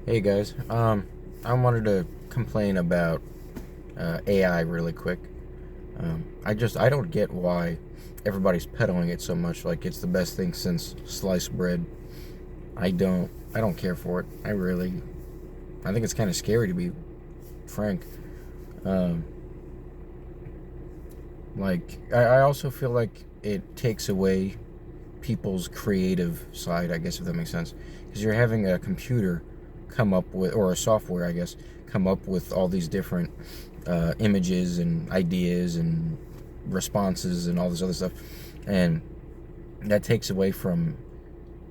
Hey guys, I wanted to complain about AI really quick. I don't get why everybody's peddling it so much. Like it's the best thing since sliced bread. I don't care for it. I think it's kind of scary to be frank. Um, I also feel like it takes away people's creative side. I guess if that makes sense, because you're having a computer come up with, or a software, I guess, come up with all these different images and ideas and responses and all this other stuff, and that takes away from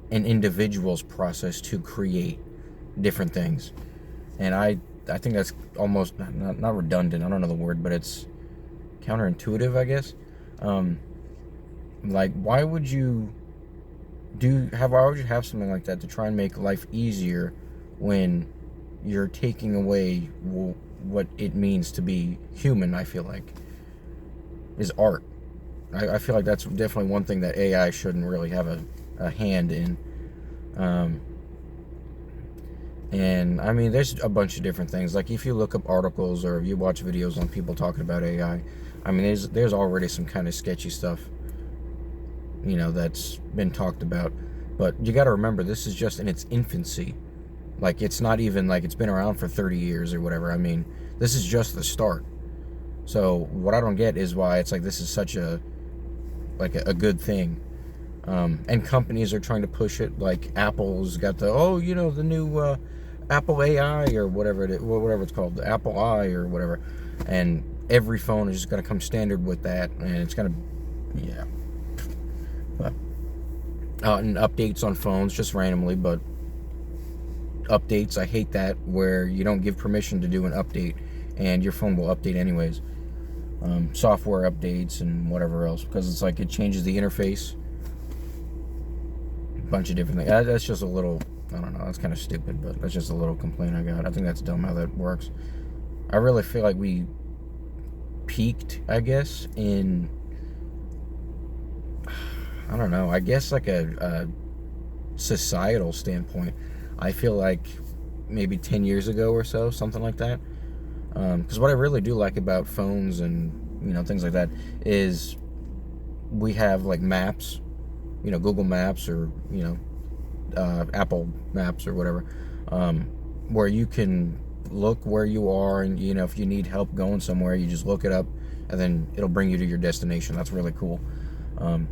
an individual's process to create different things. And I think that's almost not redundant. I don't know the word, but it's counterintuitive, I guess. Um, why would you why would you have something like that to try and make life easier when you're taking away what it means to be human? I feel like is art. I feel like that's definitely one thing that AI shouldn't really have a hand in. Um, and I mean, there's a bunch of different things. Like if you look up articles or if you watch videos on people talking about I mean, there's already some kind of sketchy stuff, that's been talked about. But you got to remember, this is just in its infancy. Like it's not even like it's been around for 30 years or whatever. I mean, this is just the start. So what I don't get is why it's like this is such a good thing. And companies are trying to push it. Like Apple's got the new Apple AI or whatever it's called, the Apple Eye or whatever, and every phone is just gonna come standard with that, and it's gonna, yeah. But and updates on phones just randomly, but updates, I hate that, where you don't give permission to do an update and your phone will update anyways. Software updates and whatever else, because it's like it changes the interface, a bunch of different things. That's just a little, I don't know, that's kind of stupid, but that's just a little complaint I got. I think that's dumb how that works. I really feel like we peaked, I guess, in, I don't know, I guess like a societal standpoint. I feel like maybe 10 years ago or so, something like that. Because what I really do like about phones and things like that is we have like maps, Google Maps or Apple Maps or whatever, where you can look where you are, and if you need help going somewhere, you just look it up, and then it'll bring you to your destination. That's really cool. And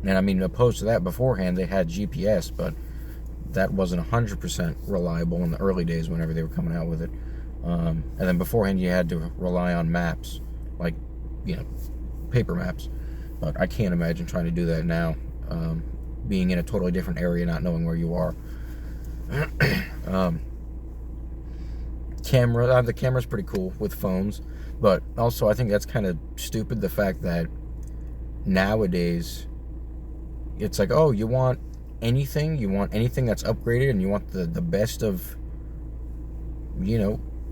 I mean, opposed to that, beforehand they had GPS, but that wasn't 100% reliable in the early days whenever they were coming out with it. And then beforehand you had to rely on maps, like paper maps. But I can't imagine trying to do that now, being in a totally different area, not knowing where you are. The camera's pretty cool with phones, but also I think that's kind of stupid, the fact that nowadays it's like, oh, you want anything that's upgraded, and you want the best of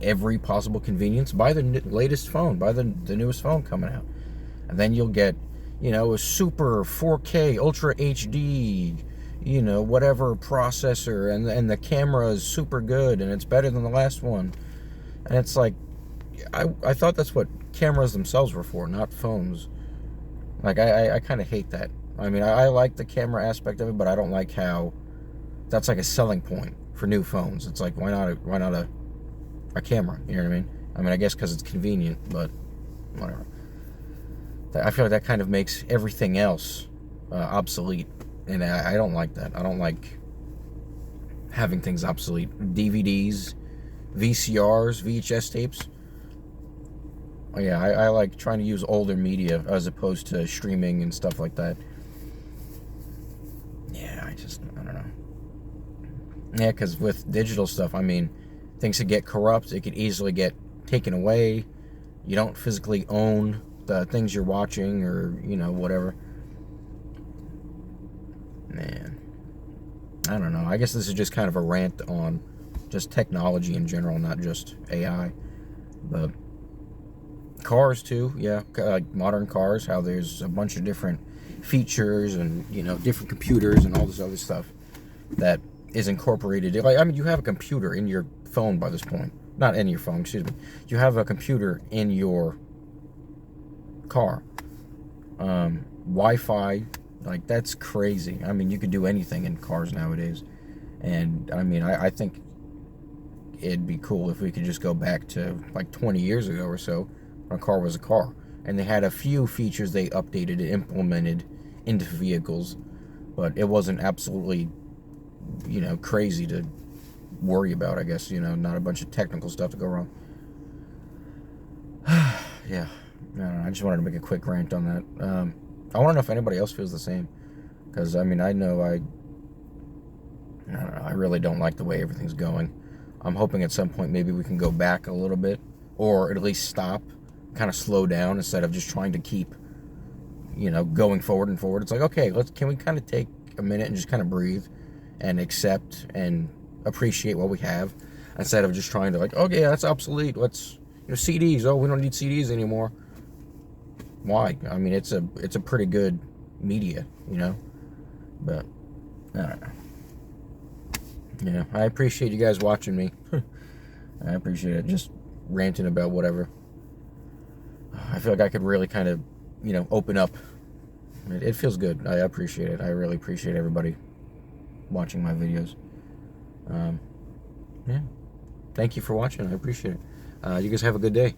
every possible convenience, buy the latest phone, buy the newest phone coming out, and then you'll get a super 4K ultra HD whatever processor, and the camera is super good and it's better than the last one. And it's like, I thought that's what cameras themselves were for, not phones. Like I kind of hate that. I mean, I like the camera aspect of it, but I don't like how that's like a selling point for new phones. It's like, why not a camera? You know what I mean? I mean, I guess because it's convenient, but whatever. I feel like that kind of makes everything else obsolete, and I don't like that. I don't like having things obsolete. DVDs, VCRs, VHS tapes. Oh, yeah, I like trying to use older media as opposed to streaming and stuff like that. Yeah, I don't know. Yeah, because with digital stuff, I mean, things could get corrupt. It could easily get taken away. You don't physically own the things you're watching, or whatever. Man, I don't know. I guess this is just kind of a rant on just technology in general, not just AI. But cars too, yeah, like modern cars, how there's a bunch of different features and different computers and all this other stuff that is incorporated. Like, I mean, you have a computer in your phone by this point. Not in your phone, excuse me. You have a computer in your car. Wi-Fi, like, that's crazy. I mean, you could do anything in cars nowadays. And, I mean, I think it'd be cool if we could just go back to, like, 20 years ago or so, when a car was a car. And they had a few features they updated and implemented into vehicles, but it wasn't absolutely, you know, crazy to worry about, I guess, you know, not a bunch of technical stuff to go wrong. Yeah, I don't know, I just wanted to make a quick rant on that. I want to know if anybody else feels the same, because, I mean, I know I don't know, I really don't like the way everything's going. I'm hoping at some point maybe we can go back a little bit, or at least stop, kind of slow down instead of just trying to keep, you know, going forward and forward. It's like, okay, can we kind of take a minute and just kind of breathe and accept and appreciate what we have, instead of just trying to, like, okay, that's obsolete. Let's, you know, CDs. Oh, we don't need CDs anymore. Why? I mean, it's a pretty good media, you know. But I don't know. Yeah, I appreciate you guys watching me. I appreciate it. Just ranting about whatever. I feel like I could really kind of, you know, open up. It feels good. I appreciate it. I really appreciate everybody watching my videos. Yeah. Thank you for watching. I appreciate it. You guys have a good day.